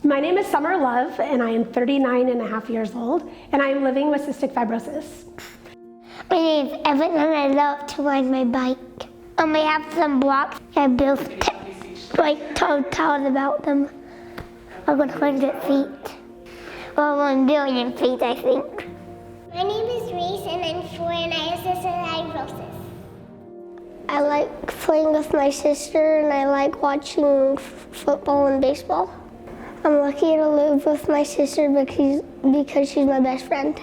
My name is Summer Love, and I am 39 and a half years old, and I am living with cystic fibrosis. My name is Evan, and I love to ride my bike. I have some blocks and built towers about them. 100 feet. Well, 1 billion feet, I think. My name is Reese, and I'm 4, and I have cystic fibrosis. I like playing with my sister, and I like watching football and baseball. I'm lucky to live with my sister because she's my best friend.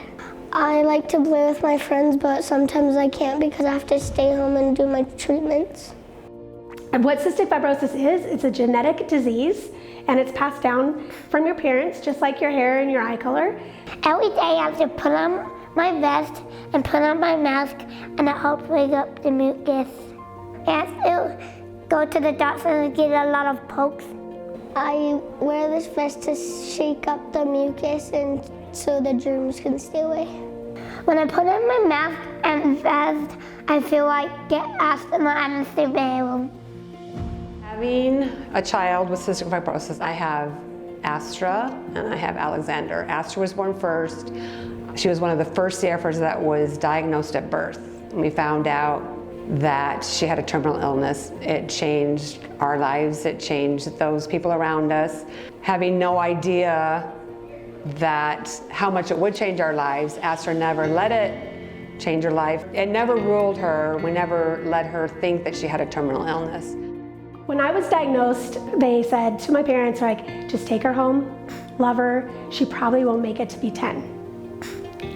I like to play with my friends, but sometimes I can't because I have to stay home and do my treatments. And what cystic fibrosis is, it's a genetic disease, and it's passed down from your parents, just like your hair and your eye color. Every day I have to put on my vest and put on my mask, and it helps break up the mucus. I have to go to the doctor and get a lot of pokes. I wear this vest to shake up the mucus and so the germs can stay away. When I put on my mask and vest, I feel like get asthma and severe. Having a child with cystic fibrosis, I have Astra and I have Alexander. Astra was born first. She was one of the first CFers that was diagnosed at birth. We found out that she had a terminal illness. It changed our lives, it changed those people around us. Having no idea that how much it would change our lives, Astra never let it change her life. It never ruled her. We never let her think that she had a terminal illness. When I was diagnosed, they said to my parents, like, just take her home, love her, she probably won't make it to be 10.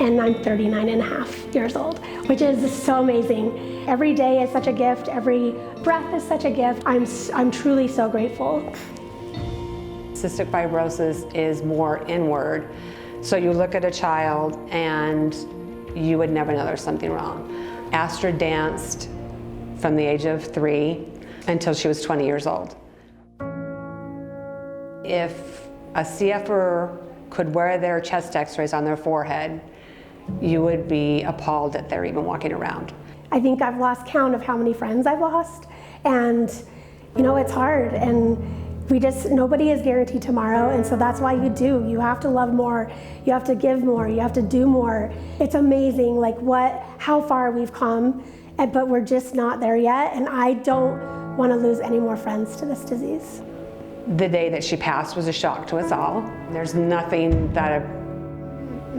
And I'm 39 and a half years old, which is so amazing. Every day is such a gift, every breath is such a gift. I'm truly so grateful. Cystic fibrosis is more inward. So you look at a child and you would never know there's something wrong. Astra danced from the age of 3 until she was 20 years old. If a CFer could wear their chest x-rays on their forehead, you would be appalled that they're even walking around. I think I've lost count of how many friends I've lost, and you know, it's hard, and nobody is guaranteed tomorrow, and so that's why you have to love more, you have to give more, you have to do more. It's amazing like how far we've come, but we're just not there yet, and I don't want to lose any more friends to this disease. The day that she passed was a shock to us all. There's nothing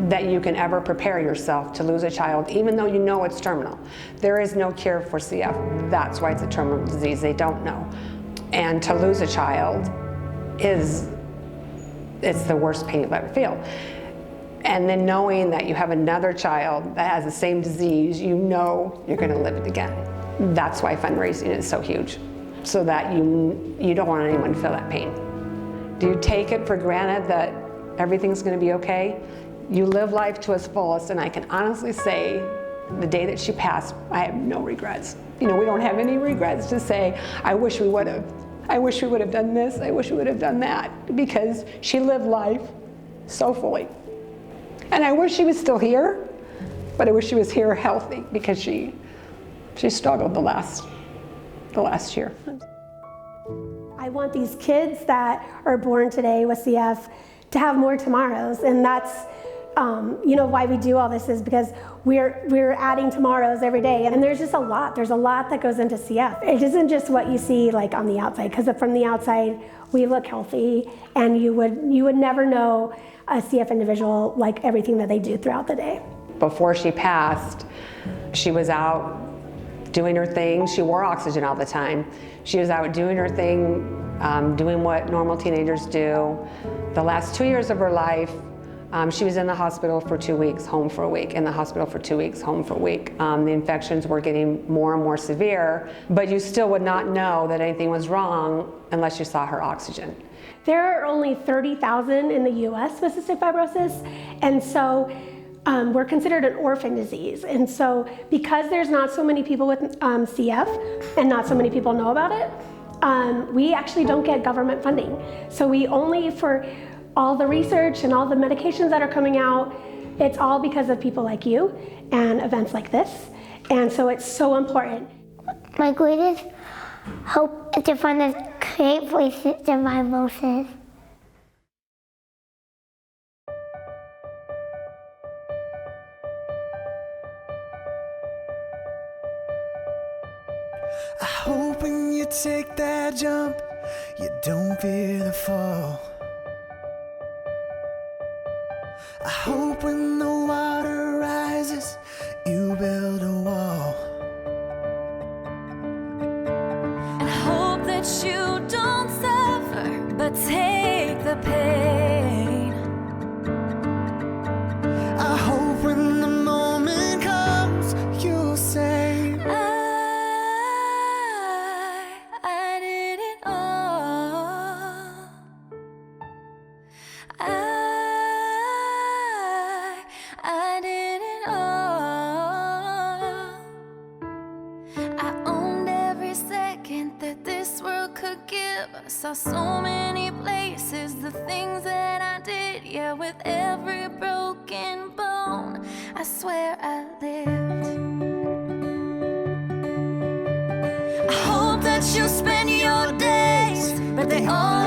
that you can ever prepare yourself to lose a child, even though you know it's terminal. There is no cure for CF. That's why it's a terminal disease. They don't know. And to lose a child it's the worst pain you'll ever feel. And then knowing that you have another child that has the same disease, you know you're gonna live it again. That's why fundraising is so huge, so that you don't want anyone to feel that pain. Do you take it for granted that everything's gonna be okay? You live life to its fullest, and I can honestly say the day that she passed, I have no regrets. You know, we don't have any regrets to say, I wish we would have. I wish we would have done this, I wish we would have done that, because she lived life so fully. And I wish she was still here, but I wish she was here healthy, because she struggled the last year. I want these kids that are born today with CF to have more tomorrows, and that's you know, why we do all this is because we're adding tomorrows every day, and there's just a lot that goes into CF. It isn't just what you see like on the outside, because from the outside we look healthy, and you would never know a CF individual like everything that they do throughout the day. Before she passed, she was out doing her thing. She wore oxygen all the time. She was out doing her thing, doing what normal teenagers do. The last 2 years of her life, she was in the hospital for 2 weeks, home for a week, in the hospital for 2 weeks, home for a week. The infections were getting more and more severe, but you still would not know that anything was wrong unless you saw her oxygen. There are only 30,000 in the US with cystic fibrosis, and so we're considered an orphan disease. And so because there's not so many people with CF and not so many people know about it, we actually don't get government funding. So we only, for all the research and all the medications that are coming out, it's all because of people like you and events like this. And so it's so important. My greatest hope is to find a cure for cystic fibrosis. I hope when you take that jump, you don't fear the fall. I hope when the water rises, you build a wall. And hope that you don't suffer, but take the pain. I hope when the moment comes, you'll say, I did it all. I did it all. I owned every second that this world could give. I saw so many places, the things that I did. Yeah, with every broken bone, I swear I lived. I hope that you spend your days, but they all